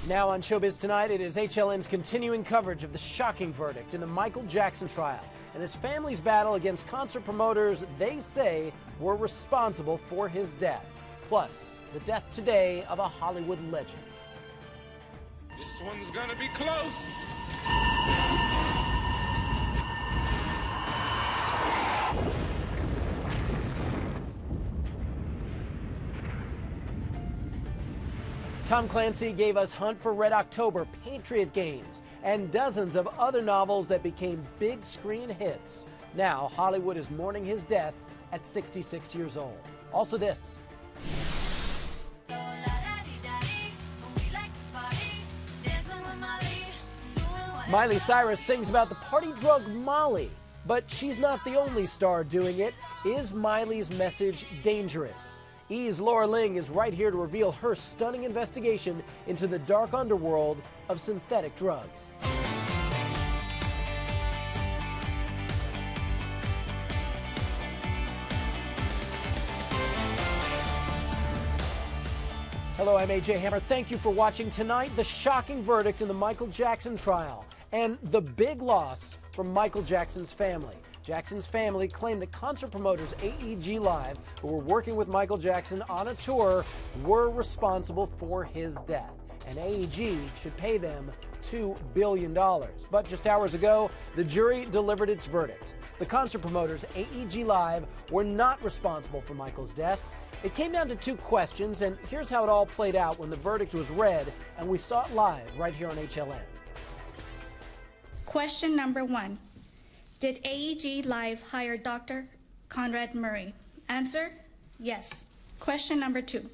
Now on Showbiz Tonight, it is HLN's continuing coverage of the shocking verdict in the Michael Jackson trial and his family's battle against concert promoters they say were responsible for his death. Plus, the death today of a Hollywood legend. This one's gonna be close. Tom Clancy gave us Hunt for Red October, Patriot Games, and dozens of other novels that became big screen hits. Now, Hollywood is mourning his death at 66 years old. Also this. Miley Cyrus sings about the party drug Molly, but she's not the only star doing it. Is Miley's message dangerous? E's Laura Ling is right here to reveal her stunning investigation into the dark underworld of synthetic drugs. Hello, I'm AJ Hammer. Thank you for watching tonight. The shocking verdict in the Michael Jackson trial and the big loss from Michael Jackson's family. Jackson's family claimed that concert promoters AEG Live, who were working with Michael Jackson on a tour, were responsible for his death. And AEG should pay them $2 billion. But just hours ago, the jury delivered its verdict. The concert promoters AEG Live were not responsible for Michael's death. It came down to two questions, and here's how it all played out when the verdict was read, and we saw it live right here on HLN. Question number 1. Did AEG Live hire Dr. Conrad Murray? Answer, yes. Question number 2.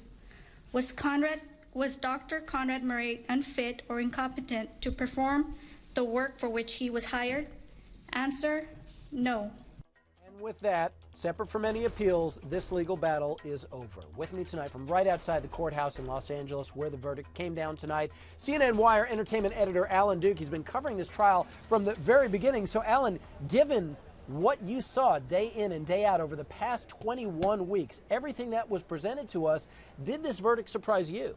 Was Dr. Conrad Murray unfit or incompetent to perform the work for which he was hired? Answer, no. And with that, separate from any appeals, this legal battle is over. With me tonight from right outside the courthouse in Los Angeles, where the verdict came down tonight, CNN Wire entertainment editor Alan Duke. He's been covering this trial from the very beginning. So, Alan, given what you saw day in and day out over the past 21 weeks, everything that was presented to us, did this verdict surprise you?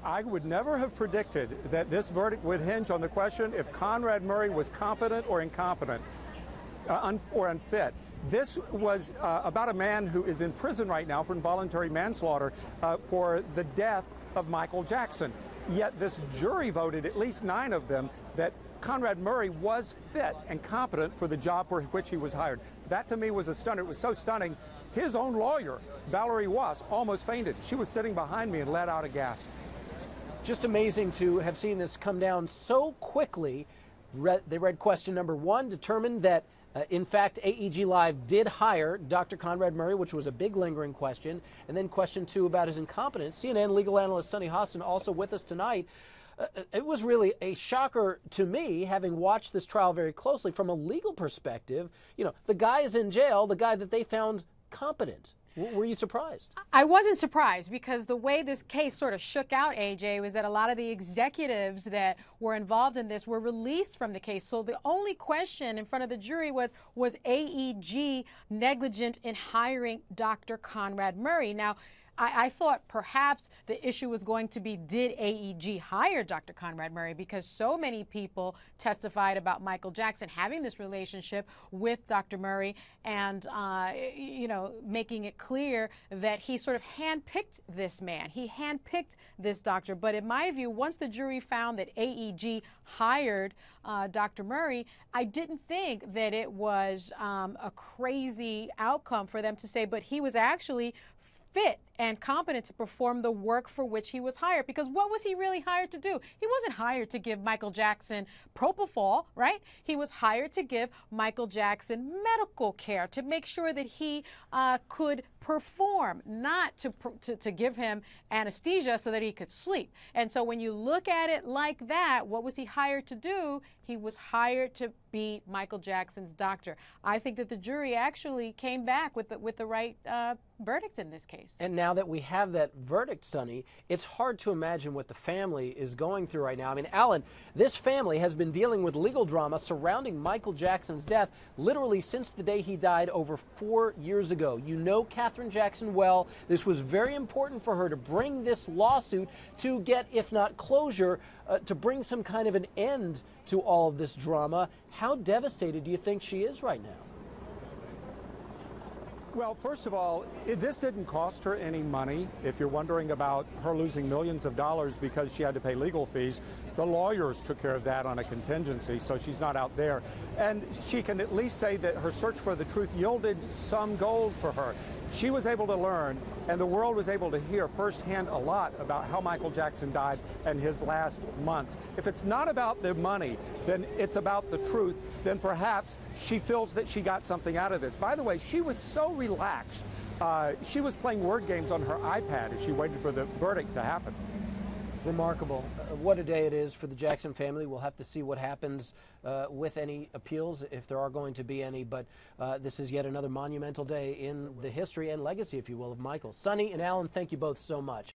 I would never have predicted that this verdict would hinge on the question if Conrad Murray was competent or incompetent. Or unfit. This was about a man who is in prison right now for involuntary manslaughter for the death of Michael Jackson. Yet this jury voted, at least 9 of them, that Conrad Murray was fit and competent for the job for which he was hired. That to me was a stunner. It was so stunning, his own lawyer, Valerie Wass, almost fainted. She was sitting behind me and let out a gasp. Just amazing to have seen this come down so quickly. They read question number 1, determined that in fact, AEG Live did hire Dr. Conrad Murray, which was a big lingering question. And then question 2 about his incompetence. CNN legal analyst Sunny Hostin also with us tonight. It was really a shocker to me, having watched this trial very closely from a legal perspective. You know, the guy is in jail, the guy that they found competent. Were you surprised? I wasn't surprised, because the way this case sort of shook out, AJ, was that a lot of the executives that were involved in this were released from the case. So the only question in front of the jury was AEG negligent in hiring Dr. Conrad Murray? Now, I thought perhaps the issue was going to be, did AEG hire Dr. Conrad Murray? Because so many people testified about Michael Jackson having this relationship with Dr. Murray and, you know, making it clear that he sort of handpicked this man. He handpicked this doctor. But in my view, once the jury found that AEG hired Dr. Murray, I didn't think that it was a crazy outcome for them to say, but he was actually fit and competent to perform the work for which he was hired. Because what was he really hired to do? He wasn't hired to give Michael Jackson propofol, right? He was hired to give Michael Jackson medical care, to make sure that he could perform, not to give him anesthesia so that he could sleep. And so when you look at it like that, what was he hired to do? He was hired to be Michael Jackson's doctor. I think that the jury actually came back with the right verdict in this case. And now now that we have that verdict, Sonny, it's hard to imagine what the family is going through right now. I mean, Alan, this family has been dealing with legal drama surrounding Michael Jackson's death literally since the day he died over 4 years ago. You know Katherine Jackson well. This was very important for her to bring this lawsuit to get, if not closure, to bring some kind of an end to all of this drama. How devastated do you think she is right now? Well, first of all, this didn't cost her any money. If you're wondering about her losing millions of dollars because she had to pay legal fees, the lawyers took care of that on a contingency, so she's not out there. And she can at least say that her search for the truth yielded some gold for her. She was able to learn, and the world was able to hear firsthand a lot about how Michael Jackson died and his last months. If it's not about the money, then it's about the truth, then perhaps she feels that she got something out of this. By the way, she was so relaxed. She was playing word games on her iPad as she waited for the verdict to happen. Remarkable. What a day it is for the Jackson family. We'll have to see what happens with any appeals, if there are going to be any. But this is yet another monumental day in the history and legacy, if you will, of Michael. Sonny and Alan, thank you both so much.